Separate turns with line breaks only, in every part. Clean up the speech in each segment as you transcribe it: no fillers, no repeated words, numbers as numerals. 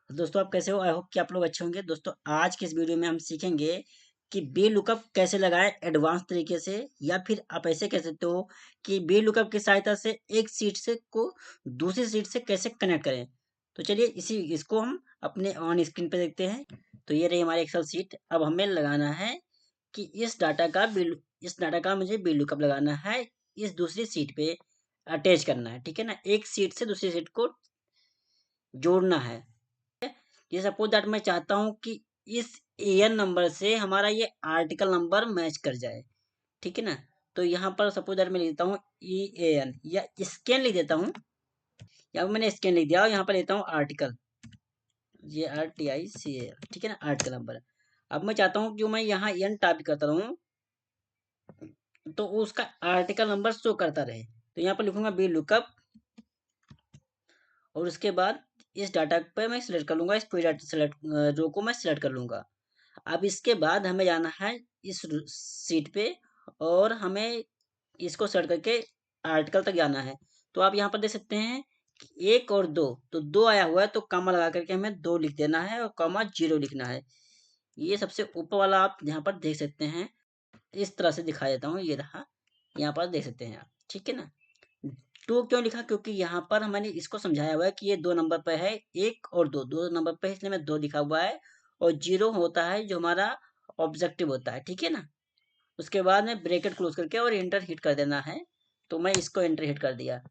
दोस्तों आप कैसे हो? आई होप कि आप लोग अच्छे होंगे। दोस्तों आज के इस वीडियो में हम सीखेंगे कि बी लुकअप कैसे लगाएं एडवांस तरीके से, या फिर आप ऐसे कह सकते हो कि बी लुकअप की सहायता से एक सीट से को दूसरी सीट से कैसे कनेक्ट करें। तो चलिए इसको हम अपने ऑन स्क्रीन पे देखते हैं। तो ये रही हमारी एक्सेल सीट। अब हमें लगाना है कि इस डाटा का मुझे बी लुकअप लगाना है, इस दूसरी सीट पे अटैच करना है। ठीक है ना, एक सीट से दूसरी सीट को जोड़ना है। ये सपोज दैट मैं चाहता हूं कि इस एन नंबर से हमारा ये आर्टिकल नंबर मैच कर जाए। ठीक है ना, तो यहाँ पर सपोज दैट मैं लिख देता हूँ ई ए एन, या स्कैन लिख देता हूँ। या मैंने स्कैन लिख दिया और यहाँ पर लेता हूँ आर्टिकल, ये आर टी आई सी ए। ठीक है ना, आर्टिकल नंबर। अब मैं चाहता हूँ कि मैं यहाँ एन टाइप करता रहूँ तो उसका आर्टिकल नंबर शो करता रहे। तो यहाँ पर लिखूंगा बी लुकअप, और उसके बाद इस डाटा पे मैं सिलेक्ट कर लूंगा, इस पूरी डाटा सेलेक्ट रो को मैं सिलेक्ट कर लूंगा। अब इसके बाद हमें जाना है इस सीट पे, और हमें इसको सर्च करके आर्टिकल तक जाना है। तो आप यहाँ पर देख सकते हैं कि एक और दो, तो दो आया हुआ है तो कॉमा लगा करके हमें दो लिख देना है और कॉमा जीरो लिखना है। ये सबसे ऊपर वाला आप यहाँ पर देख सकते हैं। इस तरह से दिखा देता हूँ, ये रहा, यहाँ पर देख सकते हैं आप। ठीक है ना, टू क्यों लिखा? क्योंकि यहाँ पर मैंने इसको समझाया हुआ है कि ये दो नंबर पर है, एक और दो, दो नंबर पर है, इसलिए मैं दो लिखा हुआ है। और जीरो होता है जो हमारा ऑब्जेक्टिव होता है। ठीक है ना, उसके बाद में ब्रैकेट क्लोज करके और इंटर हिट कर देना है। तो मैं इसको इंटर हिट कर दिया।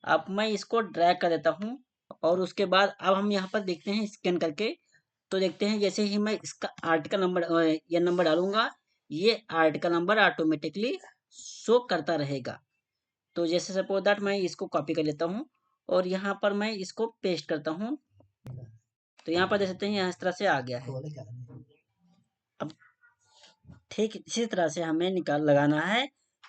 अब मैं इसको ड्रैग कर देता हूँ, और उसके बाद अब हम यहाँ पर देखते हैं स्कैन करके। तो देखते हैं जैसे ही मैं इसका आर्टिकल नंबर या नंबर डालूंगा, ये आर्टिकल नंबर ऑटोमेटिकली शो करता रहेगा। तो जैसे सपोज दैट मैं इसको कॉपी कर लेता हूँ और यहाँ पर मैं इसको पेस्ट करता हूँ। तो यहाँ पर देख सकते हैं यहाँ इस तरह से आ गया है। अब ठीक इसी तरह से हमें निकाल लगाना है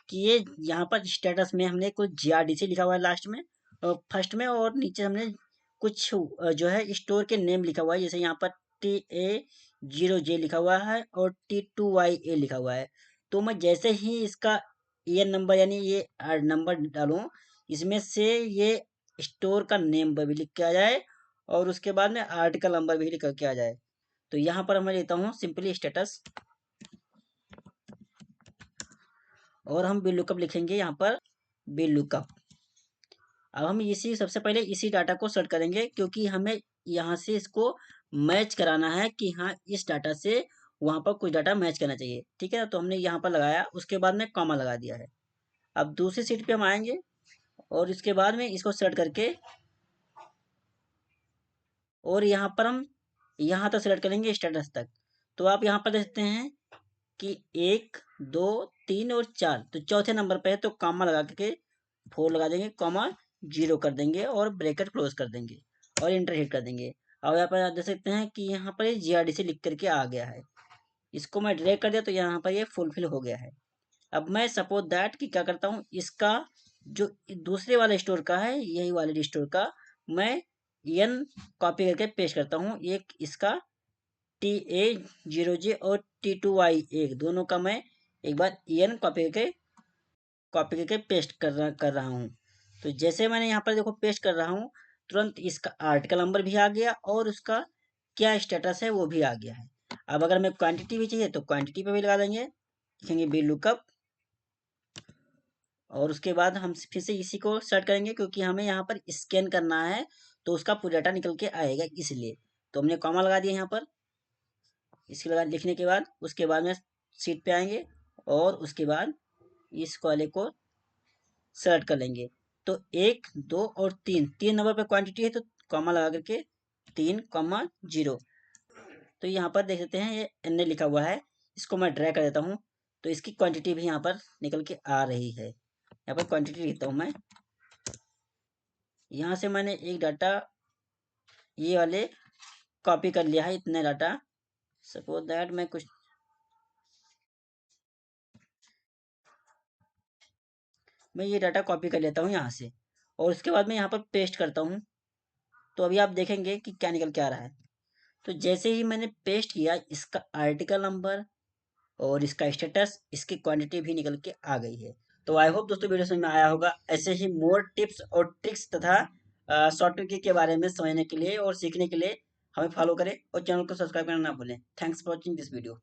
कि ये यहाँ पर स्टेटस में हमने कुछ GRDC लिखा हुआ है लास्ट में और फर्स्ट में, और नीचे हमने कुछ जो है स्टोर के नेम लिखा हुआ है। जैसे यहाँ पर TA0J लिखा हुआ है और T2YA लिखा हुआ है। तो मैं जैसे ही इसका ये नंबर यानी ये नंबर डालूं, इसमें से ये स्टोर का नेम भी लिख के आ जाए और उसके बाद में आर्टिकल नंबर भी लिख के आ जाए। तो यहाँ पर मैं लेता हूँ सिंपली स्टेटस, और हम बिल लुकअप लिखेंगे यहाँ पर, बिल लुकअप। अब हम इसी सबसे पहले इसी डाटा को सेट करेंगे, क्योंकि हमें यहाँ से इसको मैच कराना है कि हाँ इस डाटा से वहाँ पर कुछ डाटा मैच करना चाहिए। ठीक है ना, तो हमने यहाँ पर लगाया, उसके बाद में कॉमा लगा दिया है। अब दूसरी सीट पे हम आएंगे और इसके बाद में इसको सेलेक्ट करके, और यहाँ पर हम यहाँ तक सेलेक्ट करेंगे स्टेटस तक। तो आप यहाँ पर देख सकते हैं कि एक, दो, तीन और चार, तो चौथे नंबर पे है तो कॉमा लगा के फोर लगा देंगे, कॉमा जीरो कर देंगे और ब्रैकेट क्लोज कर देंगे और इंटर हिट कर देंगे। और यहाँ पर आप देख सकते हैं कि यहाँ पर ये GRDC लिख करके आ गया है। इसको मैं ड्रैग कर दिया तो यहाँ पर ये फुलफिल हो गया है। अब मैं सपोज दैट कि क्या करता हूँ, इसका जो दूसरे वाले स्टोर का है, यही वाले स्टोर का मैं एन कॉपी करके पेस्ट करता हूँ। एक इसका TA0J और T2Y, एक दोनों का मैं एक बार एन कॉपी करके पेस्ट कर रहा हूँ। तो जैसे मैंने यहाँ पर देखो पेस्ट कर रहा हूँ, तुरंत इसका आर्टिकल नंबर भी आ गया और उसका क्या स्टेटस है वो भी आ गया है। अब अगर मैं क्वांटिटी भी चाहिए तो क्वांटिटी पे भी लगा देंगे, लिखेंगे बी लुकअप, और उसके बाद हम फिर से इसी को सर्च करेंगे क्योंकि हमें यहाँ पर स्कैन करना है तो उसका पूरा डाटा निकल के आएगा इसलिए। तो हमने कॉमा लगा दिया यहाँ पर। इसके बाद लिखने के बाद उसके बाद में सीट पे आएंगे और उसके बाद इस वाले को सेलेक्ट कर लेंगे। तो एक, दो और तीन, तीन नंबर पे क्वांटिटी है तो कॉमा लगा करके तीन कॉमा जीरो। तो यहाँ पर देख सकते हैं ये एन लिखा हुआ है, इसको मैं ड्रैग कर देता हूँ तो इसकी क्वांटिटी भी यहाँ पर निकल के आ रही है। यहाँ पर क्वांटिटी लिखता हूँ मैं। यहाँ से मैंने एक डाटा ये वाले कॉपी कर लिया है, इतने डाटा। सपोज दैट मैं ये डाटा कॉपी कर लेता हूँ यहाँ से, और उसके बाद मैं यहाँ पर पेस्ट करता हूँ। तो अभी आप देखेंगे कि क्या निकल के आ रहा है। तो जैसे ही मैंने पेस्ट किया, इसका आर्टिकल नंबर और इसका स्टेटस, इसकी क्वांटिटी भी निकल के आ गई है। तो आई होप दोस्तों वीडियो समझ में आया होगा। ऐसे ही मोर टिप्स और ट्रिक्स तथा सॉफ्टवेयर के बारे में समझने के लिए और सीखने के लिए हमें फॉलो करें और चैनल को सब्सक्राइब करना ना भूलें। Thanks for watching this video.